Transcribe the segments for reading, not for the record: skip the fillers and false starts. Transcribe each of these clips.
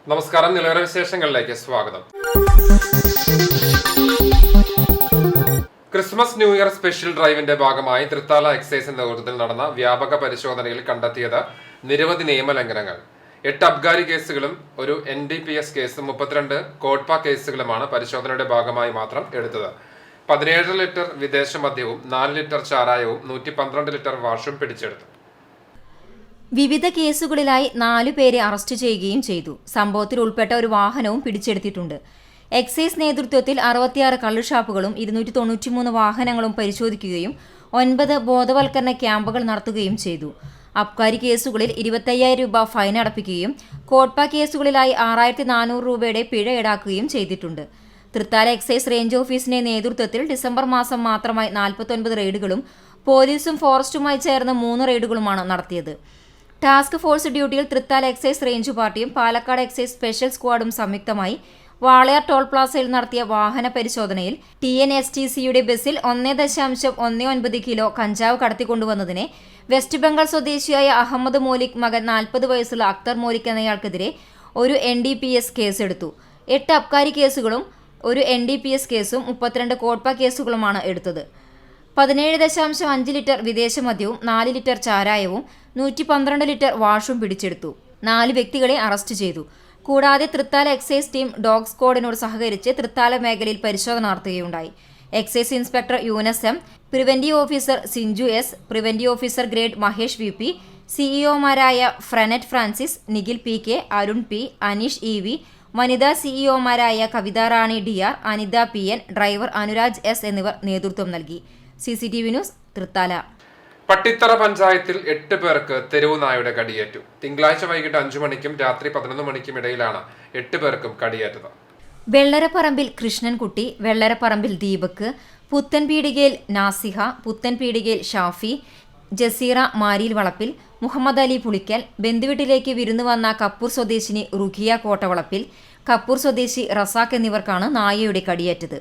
നമസ്കാരം, നിലവര വിശേഷങ്ങളിലേക്ക് സ്വാഗതം. ക്രിസ്മസ് ന്യൂ ഇയർ സ്പെഷ്യൽ ഡ്രൈവിന്റെ ഭാഗമായി തൃത്താല എക്സൈസിന്റെ നേതൃത്വത്തിൽ നടന്ന വ്യാപക പരിശോധനയിൽ കണ്ടെത്തിയത് നിരവധി നിയമലംഘനങ്ങൾ. 8 അബ്കാരി കേസുകളും ഒരു NDPS കേസും 32 കോട്ട്പ കേസുകളുമാണ് പരിശോധനയുടെ ഭാഗമായി മാത്രം എടുത്തത്. 17 ലിറ്റർ വിദേശ മദ്യവും 4 ലിറ്റർ ചാരായവും 112 ലിറ്റർ വാഷും പിടിച്ചെടുത്തു. വിവിധ കേസുകളിലായി 4 പേരെ അറസ്റ്റ് ചെയ്യുകയും ചെയ്തു. സംഭവത്തിൽ ഉൾപ്പെട്ട ഒരു വാഹനവും പിടിച്ചെടുത്തിട്ടുണ്ട്. എക്സൈസ് നേതൃത്വത്തിൽ 66 കള്ളുഷാപ്പുകളും 293 വാഹനങ്ങളും പരിശോധിക്കുകയും 9 ബോധവൽക്കരണ ക്യാമ്പുകൾ നടത്തുകയും ചെയ്തു. അബ്കാരി കേസുകളിൽ 25,000 രൂപ ഫൈൻ അടപ്പിക്കുകയും കോട്ട്പ കേസുകളിലായി 6,400 രൂപയുടെ പിഴ ഈടാക്കുകയും ചെയ്തിട്ടുണ്ട്. തൃത്താല എക്സൈസ് റേഞ്ച് ഓഫീസിന്റെ നേതൃത്വത്തിൽ ഡിസംബർ മാസം മാത്രമായി 49 റെയ്ഡുകളും പോലീസും ഫോറസ്റ്റുമായി ചേർന്ന് 3 റെയ്ഡുകളുമാണ് നടത്തിയത്. ടാസ്ക് ഫോഴ്സ് ഡ്യൂട്ടിയിൽ തൃത്താല എക്സൈസ് റേഞ്ച് പാർട്ടിയും പാലക്കാട് എക്സൈസ് സ്പെഷ്യൽ സ്ക്വാഡും സംയുക്തമായി വാളയാർ ടോൾ പ്ലാസയിൽ നടത്തിയ വാഹന പരിശോധനയിൽ TNSTCയുടെ ബസ്സിൽ 1.19 കിലോ കഞ്ചാവ് കടത്തിക്കൊണ്ടുവന്നതിനെ വെസ്റ്റ് ബംഗാൾ സ്വദേശിയായ അഹമ്മദ് മോലിക് മകൻ 40 വയസ്സുള്ള അക്തർ മോലിക് എന്നയാൾക്കെതിരെ ഒരു NDPS കേസെടുത്തു. 8 അബ്കാരി കേസുകളും ഒരു NDPS കേസും 32 കോട്ട്പ കേസുകളുമാണ് എടുത്തത്. 17.5 ലിറ്റർ വിദേശ മദ്യവും 4 ലിറ്റർ ചാരായവും 112 ലിറ്റർ വാഷും പിടിച്ചെടുത്തു. 4 വ്യക്തികളെ അറസ്റ്റ് ചെയ്തു. കൂടാതെ തൃത്താല എക്സൈസ് ടീം ഡോഗ് സ്ക്വാഡിനോട് സഹകരിച്ച് തൃത്താല മേഖലയിൽ പരിശോധന നടത്തുകയുണ്ടായി. Excise inspector Yunus M, preventive officer Sinju S, preventive officer grade Mahesh VP, CEOമാരായ ഫ്രനെറ്റ് Francis, Nikhil PK, Arun P, Aneesh EV, വനിതാ CEOമാരായ Kavitha Rani DR, Anitha PN, driver Anuraj S എന്നിവർ നേതൃത്വം നൽകി. CCTV news, Thrithala. പട്ടിത്തറ പഞ്ചായത്തിൽ 8 പേർക്ക് തെരുവു നായയുടെ കടിയേറ്റു. തിങ്കളാഴ്ച വൈകിട്ട് 5 മണിക്കും രാത്രി 11 മണിക്കും ഇടയിലാണ് 8 പേർക്കും കടിയേറ്റത്. വെള്ളരപ്പറമ്പിൽ കൃഷ്ണൻകുട്ടി, വെള്ളരപ്പറമ്പിൽ ദീപക്, പുത്തൻപീടികയിൽ നാസിഹ, പുത്തൻപീടികയിൽ ഷാഫി, ജസീറ മാരിയിൽ വളപ്പിൽ, മുഹമ്മദ് അലി പുളിക്കൽ, ബന്ധുവീട്ടിലേക്ക് വിരുന്നു വന്ന കപ്പൂർ സ്വദേശിനി റുഖിയ കോട്ടവളപ്പിൽ, കപ്പൂർ സ്വദേശി റസാഖ് എന്നിവർക്കാണ് നായയുടെ കടിയേറ്റത്.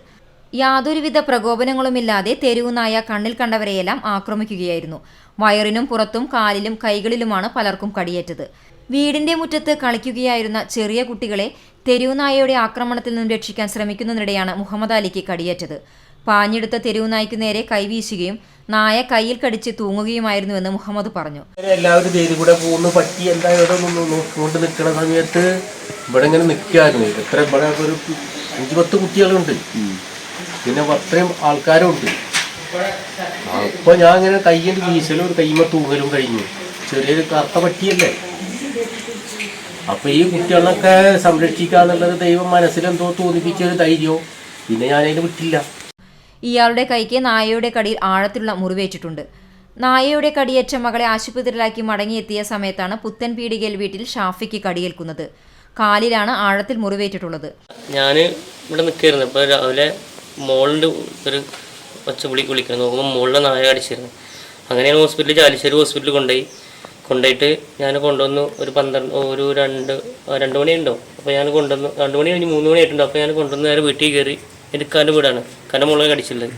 യാതൊരുവിധ പ്രകോപനങ്ങളുമില്ലാതെ തെരുവുനായ കണ്ണിൽ കണ്ടവരെയെല്ലാം ആക്രമിക്കുകയായിരുന്നു. വയറിനും പുറത്തും കാലിലും കൈകളിലുമാണ് പലർക്കും കടിയേറ്റത്. വീടിന്റെ മുറ്റത്ത് കളിക്കുകയായിരുന്ന ചെറിയ കുട്ടികളെ തെരുവുനായയുടെ ആക്രമണത്തിൽ നിന്നും രക്ഷിക്കാൻ ശ്രമിക്കുന്നതിനിടെയാണ് മുഹമ്മദ് അലിക്ക് കടിയേറ്റത്. പാഞ്ഞെടുത്ത തെരുവുനായ്ക്കു നേരെ കൈവീശുകയും നായ കയ്യിൽ കടിച്ച് തൂങ്ങുകയുമായിരുന്നുവെന്ന് മുഹമ്മദ് പറഞ്ഞു. എല്ലാവരും കൂടെ പോകുന്ന പട്ടി എന്തായാലും നോക്കിക്കൊണ്ട് നിൽക്കുന്ന സമയത്ത് ഇവിടെ ഇങ്ങനെ നിൽക്കായിരുന്നു. എത്ര ഇവിടെ ഒരു 5-10 കുട്ടികളുണ്ട്, പിന്നെ അത്രയും ആൾക്കാരും ഉണ്ട്. അപ്പോൾ ഞാൻ ഇങ്ങനെ കയ്യിൽ വീശലും ഒരു കൈമ തൂങ്ങലും കഴിഞ്ഞു. ചെറിയൊരു കറുത്ത പട്ടിയല്ലേ. അപ്പോൾ ഈ കുട്ടികളൊക്കെ സംരക്ഷിക്കാന്നുള്ളത് ദൈവം മനസ്സിലെന്തോ തോന്നിപ്പിച്ചൊരു ധൈര്യവും പിന്നെ ഞാനതിന് വിട്ടില്ല. ഇയാളുടെ കൈക്ക് നായയുടെ കടിയിൽ ആഴത്തിലുള്ള മുറിവേറ്റിട്ടുണ്ട്. നായയുടെ കടിയേറ്റ മകളെ ആശുപത്രിയിലാക്കി മടങ്ങിയെത്തിയ സമയത്താണ് പുത്തൻപീടികയിൽ വീട്ടിൽ ഷാഫിക്ക് കടിയേൽക്കുന്നത്. കാലിലാണ് ആഴത്തിൽ മുറിവേറ്റിട്ടുള്ളത്. ഞാൻ ഇവിടെ നിൽക്കായിരുന്നു. ഇപ്പോൾ രാവിലെ മോളിൻ്റെ ഒരു ഒച്ചവിളി വിളിക്കണം നോക്കുമ്പോൾ മോളിലെ നായ കടിച്ചിരുന്നു. അങ്ങനെയാണ് ഹോസ്പിറ്റലിൽ ചാലിശ്ശേരി ഹോസ്പിറ്റലിൽ കൊണ്ടുപോയിട്ട് ഞാൻ കൊണ്ടുവന്നു. ഒരു 2 മണി ഉണ്ടാവും. അപ്പോൾ ഞാൻ കൊണ്ടുവന്നു. 2 മണി കഴിഞ്ഞ് 3 മണി ആയിട്ടുണ്ട്. അപ്പോൾ ഞാൻ കൊണ്ടുവന്ന് നേരെ വീട്ടിൽ കയറി. എടുക്കാൻ്റെ വീടാണ്, കാരണം മുളക് കടിച്ചിട്ടുള്ളത്.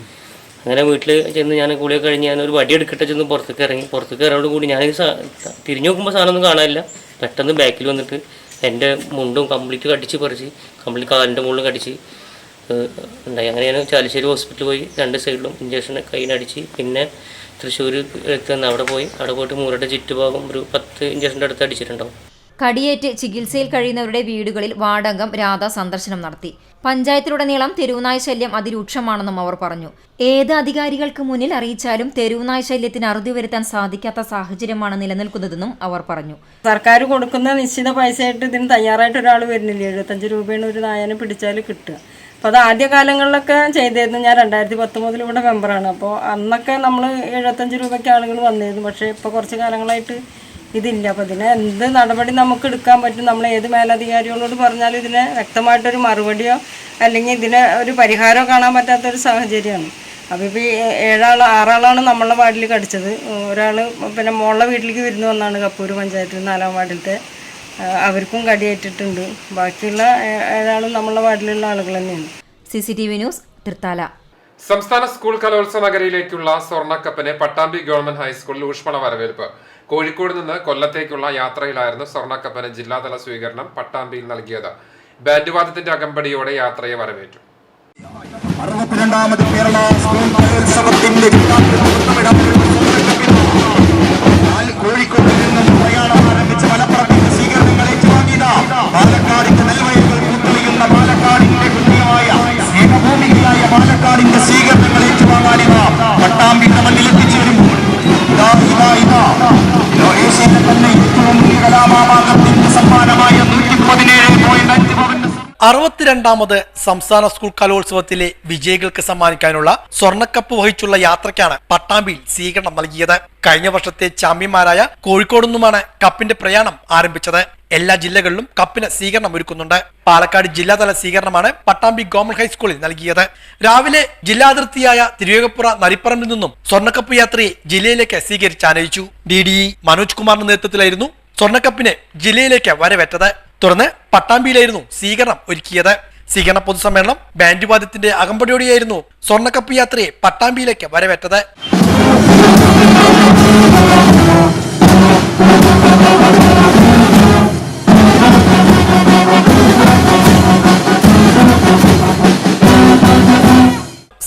അങ്ങനെ വീട്ടിൽ ചെന്ന് ഞാൻ കൂടിയൊക്കെ കഴിഞ്ഞ് ഞാനൊരു വടി എടുക്കട്ടെ ചെന്ന് പുറത്തേക്ക് ഇറങ്ങി. പുറത്തേക്ക് ഇറങ്ങോട് കൂടി ഞാൻ തിരിഞ്ഞു നോക്കുമ്പോൾ സാധനമൊന്നും കാണാനില്ല. പെട്ടെന്ന് ബാക്കിൽ വന്നിട്ട് എൻ്റെ മുണ്ടും കംപ്ലീറ്റ് കടിച്ച് പറിച്ച് കംപ്ലീറ്റ് കാലിൻ്റെ മുകളിൽ കടിച്ച് ഉണ്ടായി. അങ്ങനെ ഞാൻ ചാലിശ്ശേരി ഹോസ്പിറ്റലിൽ പോയി 2 സൈഡിലും ഇഞ്ചക്ഷൻ കയ്യിനടിച്ച് പിന്നെ തൃശ്ശൂർ അവിടെ പോയിട്ട് മൂരയുടെ ചുറ്റുഭാഗം ഒരു 10 ഇഞ്ചക്ഷൻ്റെ അടുത്ത് അടിച്ചിട്ടുണ്ടാവും. കടിയേറ്റ് ചികിത്സയിൽ കഴിയുന്നവരുടെ വീടുകളിൽ വാർഡംഗം രാധ സന്ദർശനം നടത്തി. പഞ്ചായത്തിലുടനീളം തെരുവുനായ ശല്യം അതിരൂക്ഷമാണെന്നും അവർ പറഞ്ഞു. ഏത് അധികാരികൾക്ക് മുന്നിൽ അറിയിച്ചാലും തെരുവുനായ ശല്യത്തിന് അറുതി വരുത്താൻ സാധിക്കാത്ത സാഹചര്യമാണ് നിലനിൽക്കുന്നതെന്നും അവർ പറഞ്ഞു. സർക്കാർ കൊടുക്കുന്ന നിശ്ചിത പൈസയായിട്ട് ഇതിന് തയ്യാറായിട്ട് ഒരാൾ വരുന്നില്ല. 75 രൂപയാണ് ഒരു നായനെ പിടിച്ചാൽ കിട്ടുക. അപ്പോൾ അത് ആദ്യകാലങ്ങളിലൊക്കെ ചെയ്തിരുന്നു. ഞാൻ 2010 മുതൽ ഇവിടെ മെമ്പറാണ്. അപ്പോൾ അന്നൊക്കെ നമ്മൾ 75 രൂപയ്ക്ക് ആളുകൾ വന്നിരുന്നു. പക്ഷേ ഇപ്പോൾ കുറച്ച് കാലങ്ങളായിട്ട് ഇതില്ല. അപ്പോൾ ഇതിനെ എന്ത് നടപടി നമുക്ക് എടുക്കാൻ പറ്റും? നമ്മൾ ഏത് മേലധികാരികളോട് പറഞ്ഞാലും ഇതിനെ വ്യക്തമായിട്ടൊരു മറുപടിയോ അല്ലെങ്കിൽ ഇതിനെ ഒരു പരിഹാരമോ കാണാൻ പറ്റാത്തൊരു സാഹചര്യമാണ്. അപ്പോൾ ഇപ്പോൾ 6 ആളാണ് നമ്മളെ വാർഡിൽ കടിച്ചത്. ഒരാൾ പിന്നെ മോളുടെ വീട്ടിലേക്ക് വിരുന്ന് വന്നാണ്, കപ്പൂർ പഞ്ചായത്തിൽ 4-ാം വാർഡിലത്തെ. അവർക്കും കടിയേറ്റിട്ടുണ്ട്. ബാക്കിയുള്ള 7 ആളും നമ്മളെ വാർഡിലുള്ള ആളുകൾ തന്നെയാണ്. CCTV news Thrithala. സംസ്ഥാന സ്കൂൾ കലോത്സവ നഗരിയിലേക്കുള്ള സ്വർണ്ണക്കപ്പിന് പട്ടാമ്പി ഗവൺമെന്റ് ഹൈസ്കൂളിൽ ഊഷ്മള വരവേൽപ്പ്. കോഴിക്കോട് നിന്ന് കൊല്ലത്തേക്കുള്ള യാത്രയിലായിരുന്നു സ്വർണ്ണക്കപ്പിന് ജില്ലാതല സ്വീകരണം പട്ടാമ്പിയിൽ നൽകിയത്. ബാൻഡ് വാദ്യത്തിന്റെ അകമ്പടിയോടെ യാത്രയെ വരവേറ്റു. 62ാമത് കേരള സ്കൂൾ കലോത്സവത്തിന്റെ കോഴിക്കോട് നിന്നും പ്രയാണം ആരംഭിച്ച മലപ്പുറത്തിന്റെ സ്വീകരണങ്ങൾ ഏറ്റുവാങ്ങിയത് പാലക്കാടിന്റെ നെൽവയലുകൾ പൂത്തെളിയുന്ന പാലക്കാടിന്റെ പുണ്യമായ സ്നേഹഭൂമിയായ പാലക്കാടിന്റെ സ്വീകരണങ്ങൾ ഏറ്റുവാങ്ങാനിവ പട്ടാമ്പിന്റെ മണ്ണിലെത്തിച്ചേരുമ്പോൾ ഏഷ്യയിലെ തന്നെ ഏറ്റവും വലിയ കലാമാമാകത്തിന്റെ സമ്മാനമായ 117.5 പവൻ 62ാമത് സംസ്ഥാന സ്കൂൾ കലോത്സവത്തിലെ വിജയികൾക്ക് സമ്മാനിക്കാനുള്ള സ്വർണ്ണക്കപ്പ് വഹിച്ചുള്ള യാത്രയ്ക്കാണ് പട്ടാമ്പിയിൽ സ്വീകരണം നൽകിയത്. കഴിഞ്ഞ വർഷത്തെ ചാമ്പ്യന്മാരായ കോഴിക്കോട് നിന്നുമാണ് കപ്പിന്റെ പ്രയാണം ആരംഭിച്ചത്. എല്ലാ ജില്ലകളിലും കപ്പിന് സ്വീകരണം ഒരുക്കുന്നുണ്ട്. പാലക്കാട് ജില്ലാതല സ്വീകരണമാണ് പട്ടാമ്പി ഗവൺമെന്റ് ഹൈസ്കൂളിൽ നൽകിയത്. രാവിലെ ജില്ലാതിർത്തിയായ തിരുവേഗപ്പുറ നരിപ്പറമ്പിൽ നിന്നും സ്വർണ്ണക്കപ്പ് യാത്രയെ ജില്ലയിലേക്ക് സ്വീകരിച്ചാനയിച്ചു. DDE മനോജ് കുമാറിന്റെ നേതൃത്വത്തിലായിരുന്നു സ്വർണ്ണക്കപ്പിന് ജില്ലയിലേക്ക് വരവേറ്റത്. തുടർന്ന് പട്ടാമ്പിയിലായിരുന്നു സ്വീകരണം ഒരുക്കിയത്. സ്വീകരണ പൊതുസമ്മേളനം ബാൻഡ് വാദ്യത്തിന്റെ അകമ്പടിയോടെയായിരുന്നു സ്വർണ്ണക്കപ്പ് യാത്രയെ പട്ടാമ്പിയിലേക്ക് വരവേറ്റത്.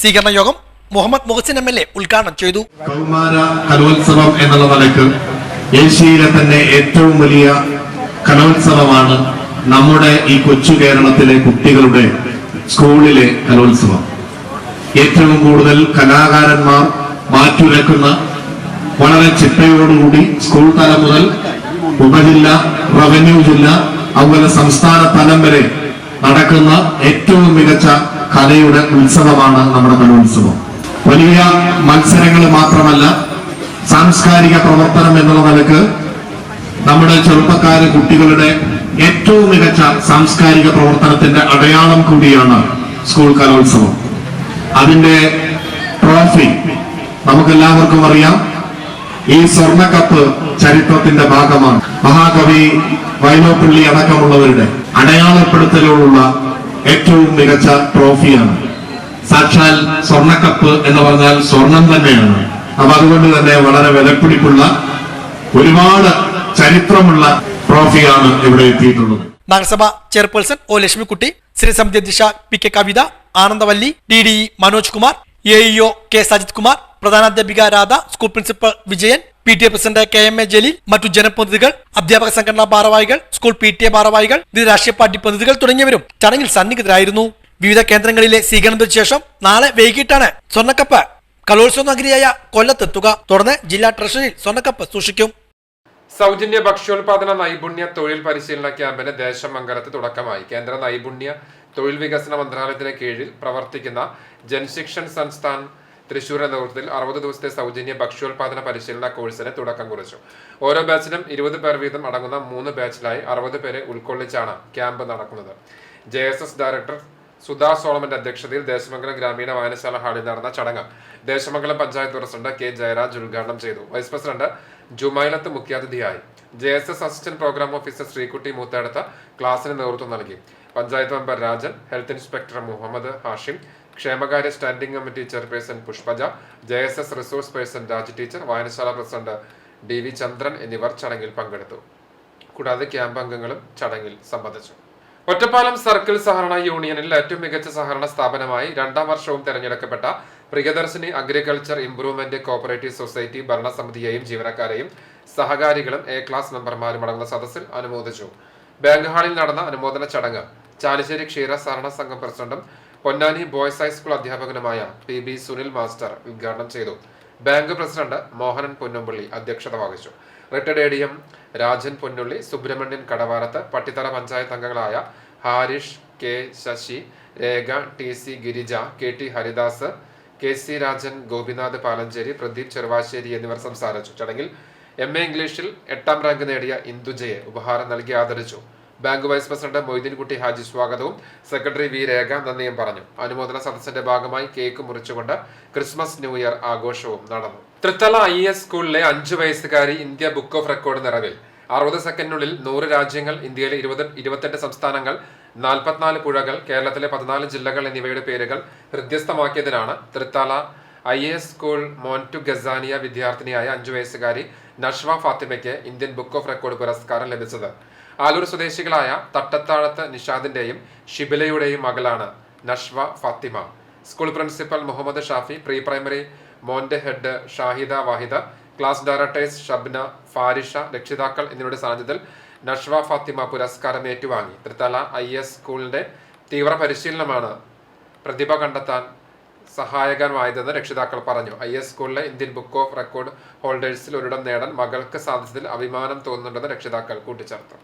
സ്വീകരണ യോഗം മുഹമ്മദ് മുഹസിൻ MLA ഉദ്ഘാടനം ചെയ്തു. കൗമാര കലോത്സവം എന്നുള്ള നിലക്ക് ഏഷ്യയിലെ തന്നെ ഏറ്റവും വലിയ കലോത്സവമാണ് നമ്മുടെ ഈ കൊച്ചു കേരളത്തിലെ കുട്ടികളുടെ സ്കൂളിലെ കലോത്സവം. ഏറ്റവും കൂടുതൽ കലാകാരന്മാർ മാറ്റുരക്കുന്ന വളരെ ചിട്ടയോടുകൂടി സ്കൂൾ തലം മുതൽ ഉപജില്ല, റവന്യൂ ജില്ല, അതുപോലെ സംസ്ഥാന തലം വരെ നടക്കുന്ന ഏറ്റവും മികച്ച കലയുടെ ഉത്സവമാണ് നമ്മുടെ കലോത്സവം. വലിയ മത്സരങ്ങൾ മാത്രമല്ല, സാംസ്കാരിക പ്രവർത്തനം എന്നുള്ള നിലക്ക് നമ്മുടെ ചെറുപ്പക്കാര് കുട്ടികളുടെ ഏറ്റവും മികച്ച സാംസ്കാരിക പ്രവർത്തനത്തിന്റെ അടയാളം കൂടിയാണ് സ്കൂൾ കലോത്സവം. അതിന്റെ ട്രോഫി നമുക്കെല്ലാവർക്കും അറിയാം. ഈ സ്വർണ്ണക്കപ്പ് ചരിത്രത്തിന്റെ ഭാഗമാണ്. മഹാകവി വൈലോപ്പിള്ളി അടക്കമുള്ളവരുടെ അടയാളപ്പെടുത്തലോടുള്ള ഏറ്റവും മികച്ച ട്രോഫിയാണ്. സാക്ഷാൽ സ്വർണ്ണക്കപ്പ് എന്ന് പറഞ്ഞാൽ സ്വർണം തന്നെയാണ്. അപ്പൊ അതുകൊണ്ട് തന്നെ വളരെ വിലപിടിപ്പുള്ള ഒരുപാട് ചരിത്രമുള്ള ട്രോഫിയാണ് ഇവിടെ എത്തിയിട്ടുള്ളത്. നഗരസഭ ചെയർപേഴ്സൺ O ലക്ഷ്മിക്കുട്ടി, സ്ഥിരസമിതി അധ്യക്ഷ PK Kavitha, Anandavalli, DDE Manoj Kumar, AEO K Sajith Kumar, പ്രധാനാധ്യാപിക Radha, school principal Vijayan, PTA president KMA Jaleel, മറ്റു ജനപ്രതിനിധികൾ, അധ്യാപക സംഘടനാ ഭാരവാഹികൾ, സ്കൂൾ PTA ഭാരവാഹികൾ, വിവിധ രാഷ്ട്രീയ പാർട്ടി പ്രതിനിധികൾ തുടങ്ങിയവരും ചടങ്ങിൽ സന്നിഹിതരായിരുന്നു. വിവിധ കേന്ദ്രങ്ങളിലെ സ്വീകരണത്തിന് ശേഷം നാളെ വൈകിട്ടാണ് സ്വർണ്ണക്കപ്പ് കലോത്സവ നഗരിയായ കൊല്ലത്തെത്തുക. തുടർന്ന് ജില്ലാ ട്രഷറിയിൽ സ്വർണ്ണക്കപ്പ് സൂക്ഷിക്കും. സൗജന്യ ഭക്ഷ്യോൽപാദന നൈപുണ്യ തൊഴിൽ പരിശീലന ക്യാമ്പിന് ദേശമംഗലത്ത് തുടക്കമായി. കേന്ദ്ര നൈപുണ്യ തൊഴിൽ വികസന മന്ത്രാലയത്തിന് കീഴിൽ പ്രവർത്തിക്കുന്ന ജൻശിക്ഷൻ സംസ്ഥാൻ തൃശൂരിന്റെ നേതൃത്വത്തിൽ 60 ദിവസത്തെ സൗജന്യ ഭക്ഷ്യോൽപാദന പരിശീലന കോഴ്സിന് തുടക്കം കുറിച്ചു. ഓരോ ബാച്ചിലും 20 പേർ വീതം അടങ്ങുന്ന 3 ബാച്ചിലായി 60 പേരെ ഉൾക്കൊള്ളിച്ചാണ് ക്യാമ്പ് നടക്കുന്നത്. JSS ഡയറക്ടർ സുധാ സോളമന്റെ അധ്യക്ഷതയിൽ ദേശമംഗലം ഗ്രാമീണ വായനശാല ഹാളിൽ നടന്ന ചടങ്ങ് ദേശമംഗലം പഞ്ചായത്ത് പ്രസിഡന്റ് K ജയരാജ് ഉദ്ഘാടനം ചെയ്തു. വൈസ് പ്രസിഡന്റ് ജുമൈലത്ത് മുഖ്യാതിഥിയായി. JSS assistant programme officer Sreekutty മൂത്തടുത്ത ക്ലാസിന് നേതൃത്വം നൽകി. Panchayat member Rajan, health inspector Muhammad Hashim, ക്ഷേമകാര്യ standing committee chairperson Pushpaja, JSS resource person Raj teacher, വായനശാല പ്രസിഡന്റ് DV ചന്ദ്രൻ എന്നിവർ ചടങ്ങിൽ പങ്കെടുത്തു. കൂടാതെ ക്യാമ്പ് അംഗങ്ങളും ചടങ്ങിൽ സംബന്ധിച്ചു. ഒറ്റപ്പാലം സർക്കിൾ സഹകരണ യൂണിയനിൽ ഏറ്റവും മികച്ച സഹകരണ സ്ഥാപനമായി 2ാം വർഷവും തെരഞ്ഞെടുക്കപ്പെട്ട Priyadarshini agriculture improvement cooperative society ഭരണസമിതിയെയും ജീവനക്കാരെയും സഹകാരികളും A ക്ലാസ് മെമ്പർമാരും അടങ്ങുന്ന സദസ്സിൽ അനുമോദിച്ചു. ബാങ്ക് ഹാളിൽ നടന്ന അനുമോദന ചടങ്ങ് ചാലിശ്ശേരി ക്ഷീര സഹകരണ സംഘം പ്രസിഡന്റും പൊന്നാനി ബോയ്സ് ഹൈസ്കൂൾ അധ്യാപകനുമായ PB സുനിൽ മാസ്റ്റർ ഉദ്ഘാടനം ചെയ്തു. ബാങ്ക് പ്രസിഡന്റ് മോഹനൻ പൊന്നുമ്പള്ളി അധ്യക്ഷത വഹിച്ചു. റിട്ടയർഡ് ADM രാജൻ പൊന്നുള്ളി, സുബ്രഹ്മണ്യൻ കടവാരത്ത്, പട്ടിത്തറ പഞ്ചായത്ത് അംഗങ്ങളായ ഹാരിഷ്, K ശശി, രേഖ, TC Girija, KT Haridas, KC Rajan, Gopinath Palancheri, Pradeep Cheruvassery എന്നിവർ സംസാരിച്ചു. ചടങ്ങിൽ MA ഇംഗ്ലീഷിൽ 8ാം റാങ്ക് നേടിയ ഇന്ദുജയെ ഉപഹാരം നൽകി ആദരിച്ചു. Bank vice president Moideenkutty Haji സ്വാഗതവും സെക്രട്ടറി V രേഖ നന്ദിയും പറഞ്ഞു. അനുമോദന സദസ്സിന്റെ ഭാഗമായി കേക്ക് മുറിച്ചുകൊണ്ട് ക്രിസ്മസ് ന്യൂ ഇയർ ആഘോഷവും നടന്നു. തൃത്തല IS സ്കൂളിലെ 5 വയസ്സുകാരി ഇന്ത്യ ബുക്ക് ഓഫ് റെക്കോർഡ് നിറവിൽ 60 സെക്കൻഡിനുള്ളിൽ 100 രാജ്യങ്ങൾ, ഇന്ത്യയിലെ 28 സംസ്ഥാനങ്ങൾ, 44 പുഴകൾ, കേരളത്തിലെ 14 ജില്ലകൾ എന്നിവയുടെ പേരുകൾ ഹൃദ്യസ്ഥമാക്കിയതിനാണ് തൃത്താല IAS സ്കൂൾ മോൻറ്റു ഗസാനിയ വിദ്യാർത്ഥിനിയായ 5 വയസ്സുകാരി നഷ്വ ഫാത്തിമയ്ക്ക് ഇന്ത്യൻ ബുക്ക് ഓഫ് റെക്കോർഡ് പുരസ്കാരം ലഭിച്ചത്. ആലൂർ സ്വദേശികളായ തട്ടത്താഴത്ത് നിഷാദിന്റെയും ഷിബിലയുടെയും മകളാണ് Nashwa Fathima. School principal Muhammad Shafi, pre primary മോന്റെ head Shahida Wahida, class directors Shabna, Farisha, രക്ഷിതാക്കൾ എന്നിവരുടെ സാന്നിധ്യത്തിൽ നഷ്വ ഫാത്തിമ പുരസ്കാരം ഏറ്റുവാങ്ങി. തൃത്താല IAS സ്കൂളിന്റെ തീവ്ര പരിശീലനമാണ് പ്രതിഭ കണ്ടെത്താൻ സഹായകരമായതെന്ന് രക്ഷിതാക്കൾ പറഞ്ഞു. IAS സ്കൂളിലെ ഇന്ത്യൻ ബുക്ക് ഓഫ് റെക്കോർഡ് ഹോൾഡേഴ്സിൽ ഒരിടം നേടാൻ മകൾക്ക് സാധിച്ചതിൽ അഭിമാനം തോന്നുന്നുണ്ടെന്ന് രക്ഷിതാക്കൾ കൂട്ടിച്ചേർത്തു.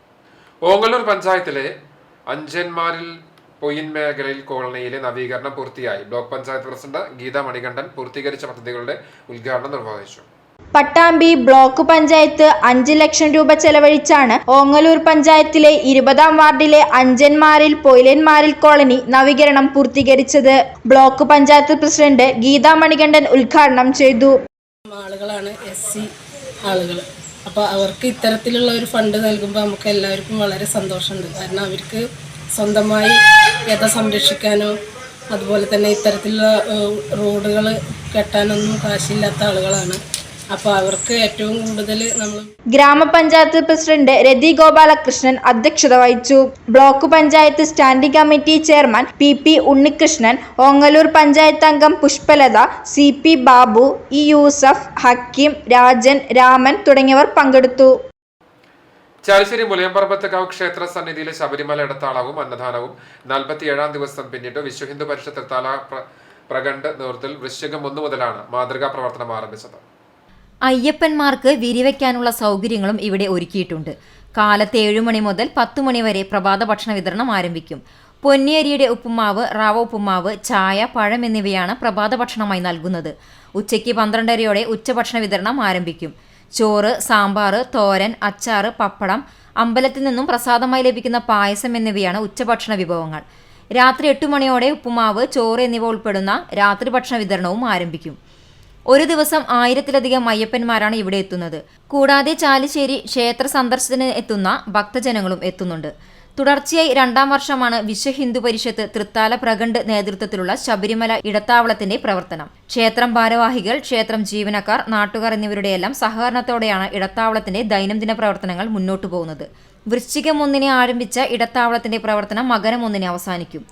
ഓങ്ങല്ലൂർ പഞ്ചായത്തിലെ അഞ്ചന്മാരിൽ പൊയിൻ മേഖലയിൽ കോളനിയിലെ നവീകരണം പൂർത്തിയായി. ബ്ലോക്ക് പഞ്ചായത്ത് പ്രസിഡന്റ് ഗീത മണികണ്ഠൻ പൂർത്തീകരിച്ച പദ്ധതികളുടെ ഉദ്ഘാടനം നിർവഹിച്ചു. പട്ടാമ്പി ബ്ലോക്ക് പഞ്ചായത്ത് 5 ലക്ഷം രൂപ ചെലവഴിച്ചാണ് ഓങ്ങല്ലൂർ പഞ്ചായത്തിലെ 20-ാം വാർഡിലെ അഞ്ചന്മാരിൽ പൊയിലന്മാരിൽ കോളനി നവീകരണം പൂർത്തീകരിച്ചത്. ബ്ലോക്ക് പഞ്ചായത്ത് പ്രസിഡന്റ് ഗീത മണികണ്ഠൻ ഉദ്ഘാടനം ചെയ്തു. ആളുകളാണ് SC ആളുകൾ. അപ്പോൾ അവർക്ക് ഇത്തരത്തിലുള്ള ഒരു ഫണ്ട് നൽകുമ്പോൾ നമുക്ക് എല്ലാവർക്കും വളരെ സന്തോഷമുണ്ട്. കാരണം അവർക്ക് സ്വന്തമായി യഥ സംരക്ഷിക്കാനോ അതുപോലെ തന്നെ ഇത്തരത്തിലുള്ള റോഡുകൾ കെട്ടാനൊന്നും കാശില്ലാത്ത ആളുകളാണ്. അപ്പോൾ അവർക്ക് ഏറ്റവും കൂടുതൽ നമ്മൾ ഗ്രാമപഞ്ചായത്ത് പ്രസിഡന്റ് രതി ഗോപാലകൃഷ്ണൻ അധ്യക്ഷത വഹിച്ചു. Block panchayat standing committee chairman PP Unnikrishnan, Ongallur panchayat അംഗം പുഷ്പലത, CP ബാബു, E യൂസഫ്, ഹക്കീം, രാജൻ, രാമൻ തുടങ്ങിയവർ പങ്കെടുത്തു. ചാലിശ്ശേരി മുലയമ്പറമ്പത്തുകാവ് ക്ഷേത്ര സന്നിധിയിലെ ശബരിമല ഇടത്താളവും അന്നദാനവും 47-ാം ദിവസം പിന്നിട്ട് വിശ്വ ഹിന്ദു പരിഷത്ത് തൃത്താല പ്രഖണ്ഡ് നേതൃത്വത്തിൽ വൃശ്ചികം 1 മുതലാണ് മാതൃകാ പ്രവർത്തനം ആരംഭിച്ചത്. അയ്യപ്പന്മാർക്ക് വിരിവയ്ക്കാനുള്ള സൗകര്യങ്ങളും ഇവിടെ ഒരുക്കിയിട്ടുണ്ട്. കാലത്ത് 7 മണി മുതൽ 10 മണി വരെ പ്രഭാത ഭക്ഷണ വിതരണം ആരംഭിക്കും. പൊന്നിയരിയുടെ ഉപ്പുമാവ്, റവ ഉപ്പുമാവ്, ചായ, പഴം എന്നിവയാണ് പ്രഭാത ഭക്ഷണമായി നൽകുന്നത്. ഉച്ചയ്ക്ക് 12:30യോടെ ഉച്ചഭക്ഷണ വിതരണം ആരംഭിക്കും. ചോറ്, സാമ്പാർ, തോരൻ, അച്ചാറ്, പപ്പടം, അമ്പലത്തിൽ നിന്നും പ്രസാദമായി ലഭിക്കുന്ന പായസം എന്നിവയാണ് ഉച്ചഭക്ഷണ വിഭവങ്ങൾ. രാത്രി 8 മണിയോടെ ഉപ്പുമാവ്, ചോറ് എന്നിവ ഉൾപ്പെടുന്ന രാത്രി ഭക്ഷണ വിതരണവും ആരംഭിക്കും. ഒരു ദിവസം 1000-ലധികം അയ്യപ്പന്മാരാണ് ഇവിടെ എത്തുന്നത്. കൂടാതെ ചാലിശ്ശേരി ക്ഷേത്ര സന്ദർശനത്തിന് എത്തുന്ന ഭക്തജനങ്ങളും എത്തുന്നുണ്ട്. തുടർച്ചയായി 2-ാം വർഷമാണ് വിശ്വ ഹിന്ദു പരിഷത്ത് തൃത്താല പ്രഖണ്ഡ് നേതൃത്വത്തിലുള്ള ശബരിമല ഇടത്താവളത്തിന്റെ പ്രവർത്തനം. ക്ഷേത്രം ഭാരവാഹികൾ, ക്ഷേത്രം ജീവനക്കാർ, നാട്ടുകാർ എന്നിവരുടെയെല്ലാം സഹകരണത്തോടെയാണ് ഇടത്താവളത്തിന്റെ ദൈനംദിന പ്രവർത്തനങ്ങൾ മുന്നോട്ടു പോകുന്നത്. വൃശ്ചികം 1-ന് ആരംഭിച്ച ഇടത്താവളത്തിന്റെ പ്രവർത്തനം മകരം 1-ന് അവസാനിക്കും.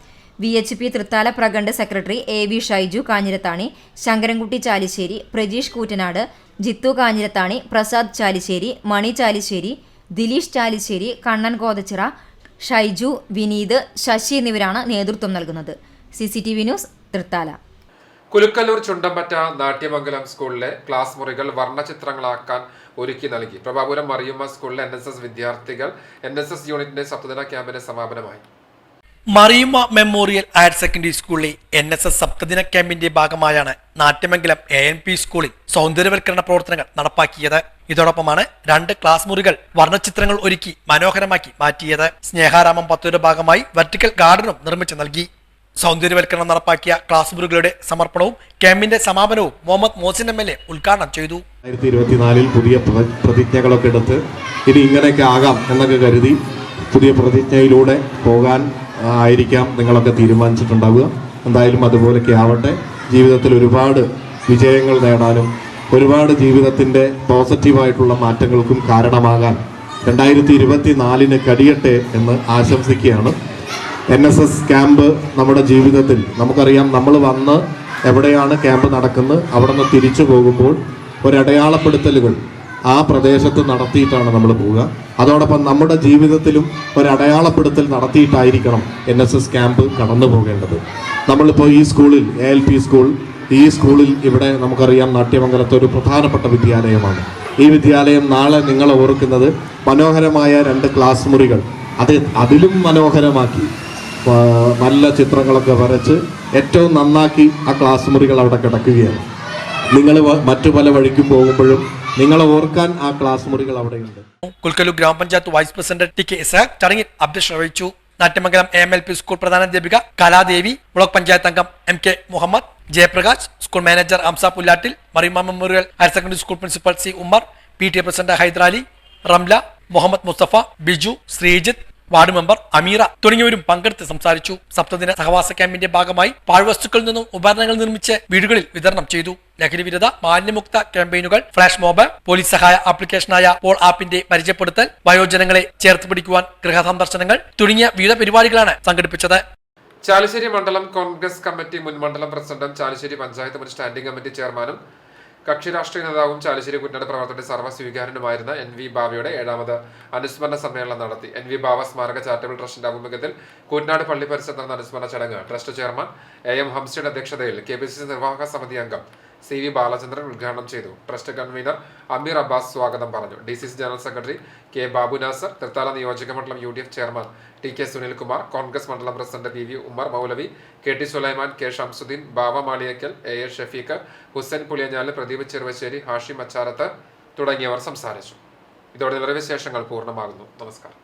VHP തൃത്താല പ്രഖണ്ഡ് സെക്രട്ടറി AV ഷൈജു കാഞ്ഞിരത്താണി, ശങ്കരൻകുട്ടി ചാലിശ്ശേരി, പ്രജീഷ് കൂറ്റനാട്, ജിത്തു കാഞ്ഞിരത്താണി, പ്രസാദ് ചാലിശ്ശേരി, മണി ചാലിശ്ശേരി, ദിലീഷ് ചാലിശ്ശേരി, കണ്ണൻ കോതച്ചിറ, ഷൈജു, വിനീത്, ശശി എന്നിവരാണ് നേതൃത്വം നൽകുന്നത്. CCTV news Thrithala. കുലുക്കല്ലൂർ ചുണ്ടമ്പറ്റ നാട്യമംഗലം സ്കൂളിലെ ക്ലാസ് മുറികൾ വർണ്ണചിത്രങ്ങളാക്കാൻ ഒരുക്കി നൽകി. പ്രഭാപുരം മറിയുമ്മ സ്കൂളിലെ NSS വിദ്യാർത്ഥികൾ NSS യൂണിറ്റിന്റെ സപ്തദിന ക്യാമ്പിന് സമാപനമായി. മറിയുമ്മ മെമ്മോറിയൽ ഹയർ സെക്കൻഡറി സ്കൂളിലെ NSS സപ്തദിന ക്യാമ്പിന്റെ ഭാഗമായാണ് നാട്യമംഗലം ANP സ്കൂളിൽ സൗന്ദര്യവൽക്കരണ പ്രവർത്തനങ്ങൾ നടപ്പാക്കിയത്. ഇതോടൊപ്പമാണ് 2 ക്ലാസ് മുറികൾ വർണ്ണചിത്രങ്ങൾ ഒരുക്കി മനോഹരമാക്കി മാറ്റിയത്. സ്നേഹാരാമം പദ്ധതിയുടെ ഭാഗമായി വെർട്ടിക്കൽ ഗാർഡനും നിർമ്മിച്ചു നൽകി. സൗന്ദര്യവൽക്കരണം നടപ്പാക്കിയ ക്ലാസ് മുറികളുടെ സമർപ്പണവും ക്യാമ്പിന്റെ സമാപനവും മുഹമ്മദ് മോസിൻ MLA ഉദ്ഘാടനം ചെയ്തു. 2024 പുതിയ പ്രതിജ്ഞകളൊക്കെ എടുത്ത് ഇനി ഇങ്ങനെയൊക്കെ ആകാം എന്നൊക്കെ കരുതി പുതിയ പ്രതിജ്ഞയിലൂടെ പോകാൻ ആയിരിക്കാം നിങ്ങളൊക്കെ തീരുമാനിച്ചിട്ടുണ്ടാവുക. എന്തായാലും അതുപോലൊക്കെ ആവട്ടെ. ജീവിതത്തിൽ ഒരുപാട് വിജയങ്ങൾ നേടാനും ഒരുപാട് ജീവിതത്തിൻ്റെ പോസിറ്റീവായിട്ടുള്ള മാറ്റങ്ങൾക്കും കാരണമാകാൻ 2024 കഴിയട്ടെ എന്ന് ആശംസിക്കുകയാണ്. NSS ക്യാമ്പ് നമ്മുടെ ജീവിതത്തിൽ നമുക്കറിയാം, നമ്മൾ വന്ന് എവിടെയാണ് ക്യാമ്പ് നടക്കുന്നത് അവിടെ നിന്ന് തിരിച്ചു പോകുമ്പോൾ ഒരടയാളപ്പെടുത്തലുകൾ ആ പ്രദേശത്ത് നടത്തിയിട്ടാണ് നമ്മൾ പോവുക. അതോടൊപ്പം നമ്മുടെ ജീവിതത്തിലും ഒരടയാളപ്പെടുത്തൽ നടത്തിയിട്ടായിരിക്കണം NSS ക്യാമ്പ് കടന്നു പോകേണ്ടത്. നമ്മളിപ്പോൾ ഈ സ്കൂളിൽ ALP സ്കൂൾ, ഈ സ്കൂളിൽ ഇവിടെ നമുക്കറിയാം നാട്യമംഗലത്തെ ഒരു പ്രധാനപ്പെട്ട വിദ്യാലയമാണ്. ഈ വിദ്യാലയം നാളെ നിങ്ങളെ ഓർക്കുന്നത് മനോഹരമായ 2 ക്ലാസ് മുറികൾ അതിലും മനോഹരമാക്കി നല്ല ചിത്രങ്ങളൊക്കെ വരച്ച് ഏറ്റവും നന്നാക്കി ആ ക്ലാസ് മുറികൾ അവിടെ കിടക്കുകയാണ്. നിങ്ങൾ മറ്റു പല വഴിക്കും പോകുമ്പോഴും നിങ്ങളെ ഓർക്കാൻ ആ ക്ലാസ് മുറികൾ അവിടെയുണ്ട്. കുൽക്കല്ലൂർ ഗ്രാമപഞ്ചായത്ത് വൈസ് പ്രസിഡന്റ് TK ഇസാഖ് ചടങ്ങിൽ അധ്യക്ഷത വഹിച്ചു. നാട്യമംഗലം AMLP സ്കൂൾ പ്രധാനാധ്യാപിക കലാദേവി, ബ്ലോക്ക് പഞ്ചായത്ത് അംഗം MK Muhammad, Jayaprakash, school manager Hamsa Pullattil, Mariyumma memorial higher secondary school principal C Ummer, PTA president Hyderali, Ramla, Muhammad Mustafa, Biju, Sreejith, ward member Ameera തുടങ്ങിയവരും പങ്കെടുത്ത് സംസാരിച്ചു. സപ്തദിന സഹവാസ ക്യാമ്പിന്റെ ഭാഗമായി പാഴ്വസ്തുക്കളിൽ നിന്നും ഉപകരണങ്ങൾ നിർമ്മിച്ച് വീടുകളിൽ വിതരണം ചെയ്തു. ലഹരി വിരുദ്ധ മാലിന്യമുക്ത ക്യാമ്പയിനുകൾ, ഫ്ലാഷ് മോബ്, പോലീസ് സഹായ ആപ്ലിക്കേഷനായ പോൾ ആപ്പിന്റെ പരിചയപ്പെടുത്തൽ, വയോജനങ്ങളെ ചേർത്ത് പിടിക്കുവാൻ ഗൃഹസന്ദർശനങ്ങൾ തുടങ്ങിയ വിവിധ പരിപാടികളാണ് സംഘടിപ്പിച്ചത്. ചാലിശ്ശേരി മണ്ഡലം കോൺഗ്രസ് കമ്മിറ്റി മുൻ മണ്ഡലം പ്രസിഡന്റും ചാലിശ്ശേരി പഞ്ചായത്ത് മുൻ സ്റ്റാൻഡിംഗ് കമ്മിറ്റി ചെയർമാനും കക്ഷി രാഷ്ട്രീയ നേതാവും ചാലിശ്ശേരി കുഞ്ഞാട് പ്രവർത്തകരുടെ സർവ്വസ്വീകാരനുമായിരുന്ന NV ബാവയുടെ 7ാമത് അനുസ്മരണ സമ്മേളനം നടത്തി. NV ബാവ സ്മാരക ചാരിറ്റബിൾ ട്രസ്റ്റിന്റെ ആഭിമുഖ്യത്തിൽ കുഞ്ഞാട് പള്ളി പരിസരത്ത് നടന്ന അനുസ്മരണ ചടങ്ങ് ട്രസ്റ്റ് ചെയർമാൻ AM ഹംസയുടെ അധ്യക്ഷതയിൽ KPCC നിർവാഹക സമിതി അംഗം CV ബാലചന്ദ്രൻ ഉദ്ഘാടനം ചെയ്തു. ട്രസ്റ്റ് കൺവീനർ അമീർ അബ്ബാസ് സ്വാഗതം പറഞ്ഞു. DCC general secretary K Babu Nasar, Thrithala നിയോജക മണ്ഡലം UDF chairman TK Sunilkumar, Congress മണ്ഡലം president PV Ummer Moulavi, KT Sulaiman, K Shamsudheen, Bava Maliyakkal, AS Shafeeq, Hussain Puliyanjal, Pradeep Cheruvassery, Hashim Acharath തുടങ്ങിയവർ സംസാരിച്ചു. ഇതോടെ വിശേഷങ്ങൾ പൂർണ്ണമാകുന്നു. നമസ്കാരം.